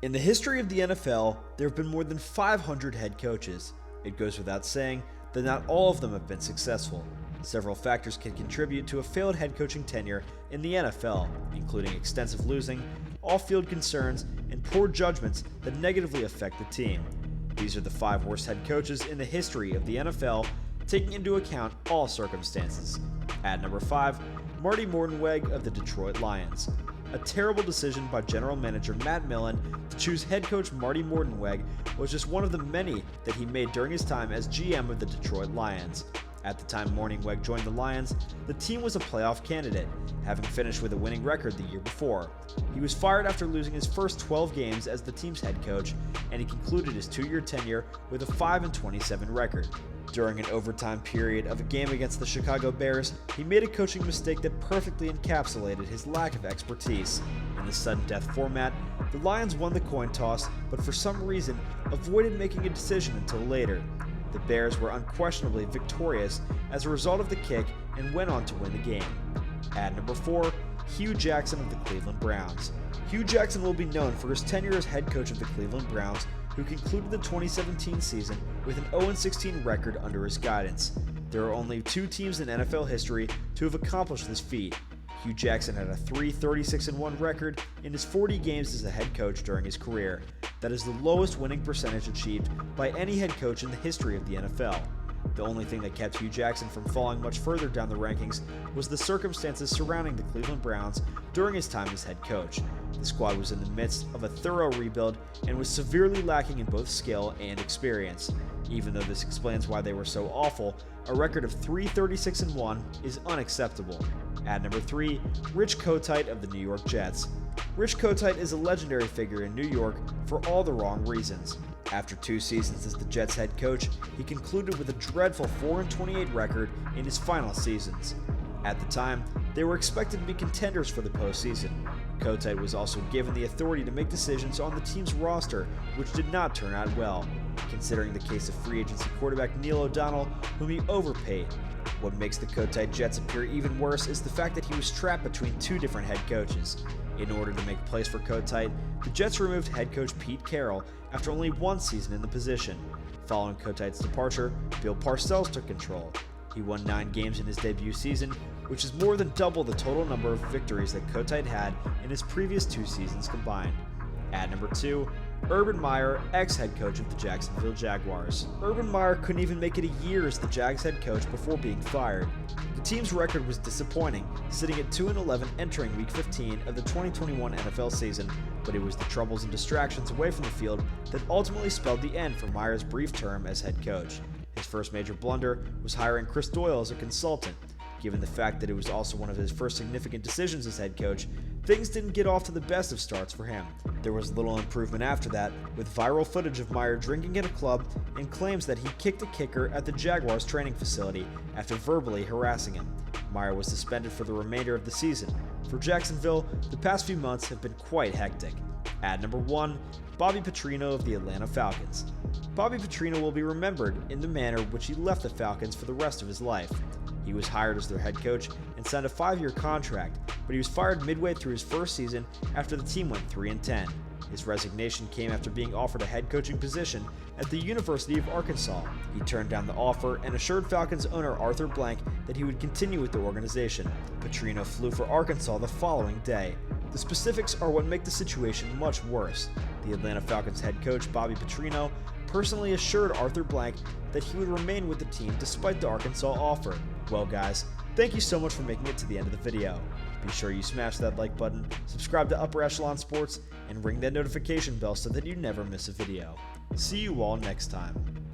In the history of the NFL, there have been more than 500 head coaches. It goes without saying that not all of them have been successful. Several factors can contribute to a failed head coaching tenure in the NFL, including extensive losing, off-field concerns, and poor judgments that negatively affect the team. These are the 5 worst head coaches in the history of the NFL, taking into account all circumstances. At number 5, Marty Mornhinweg of the Detroit Lions. A terrible decision by general manager Matt Millen to choose head coach Marty Mornhinweg was just one of the many that he made during his time as GM of the Detroit Lions. At the time Mornhinweg joined the Lions, the team was a playoff candidate, having finished with a winning record the year before. He was fired after losing his first 12 games as the team's head coach, and he concluded his 2-year tenure with a 5-27 record. During an overtime period of a game against the Chicago Bears, he made a coaching mistake that perfectly encapsulated his lack of expertise. In the sudden death format, the Lions won the coin toss, but for some reason avoided making a decision until later. The Bears were unquestionably victorious as a result of the kick and went on to win the game. At number 4, Hugh Jackson of the Cleveland Browns. Hugh Jackson will be known for his tenure as head coach of the Cleveland Browns, who concluded the 2017 season with an 0-16 record under his guidance. There are only 2 teams in NFL history to have accomplished this feat. Hugh Jackson had a 3-36-1 record in his 40 games as a head coach during his career. That is the lowest winning percentage achieved by any head coach in the history of the NFL. The only thing that kept Hugh Jackson from falling much further down the rankings was the circumstances surrounding the Cleveland Browns during his time as head coach. The squad was in the midst of a thorough rebuild and was severely lacking in both skill and experience. Even though this explains why they were so awful, a record of 3-36-1 is unacceptable. At number 3, Rich Kotite of the New York Jets. Rich Kotite is a legendary figure in New York for all the wrong reasons. After 2 seasons as the Jets head coach, he concluded with a dreadful 4-28 record in his final seasons. At the time, they were expected to be contenders for the postseason. Kotite was also given the authority to make decisions on the team's roster, which did not turn out well, considering the case of free agency quarterback Neil O'Donnell, whom he overpaid. What makes the Kotite Jets appear even worse is the fact that he was trapped between 2 different head coaches. In order to make place for Kotite, the Jets removed head coach Pete Carroll after only 1 season in the position. Following Kotite's departure, Bill Parcells took control. He won 9 games in his debut season, which is more than double the total number of victories that Kotite had in his previous 2 seasons combined. At number 2, Urban Meyer, ex-head coach of the Jacksonville Jaguars. Urban Meyer couldn't even make it a year as the Jags head coach before being fired. The team's record was disappointing, sitting at 2-11 entering Week 15 of the 2021 NFL season, but it was the troubles and distractions away from the field that ultimately spelled the end for Meyer's brief term as head coach. His first major blunder was hiring Chris Doyle as a consultant. Given the fact that it was also one of his first significant decisions as head coach, things didn't get off to the best of starts for him. There was little improvement after that, with viral footage of Meyer drinking at a club and claims that he kicked a kicker at the Jaguars training facility after verbally harassing him. Meyer was suspended for the remainder of the season. For Jacksonville, the past few months have been quite hectic. At number 1, Bobby Petrino of the Atlanta Falcons. Bobby Petrino will be remembered in the manner which he left the Falcons for the rest of his life. He was hired as their head coach and signed a 5-year contract, but he was fired midway through his first season after the team went 3-10. His resignation came after being offered a head coaching position at the University of Arkansas. He turned down the offer and assured Falcons owner Arthur Blank that he would continue with the organization. Petrino flew for Arkansas the following day. The specifics are what make the situation much worse. The Atlanta Falcons head coach Bobby Petrino personally assured Arthur Blank that he would remain with the team despite the Arkansas offer. Well guys, thank you so much for making it to the end of the video. Be sure you smash that like button, subscribe to Upper Echelon Sports, and ring that notification bell so that you never miss a video. See you all next time.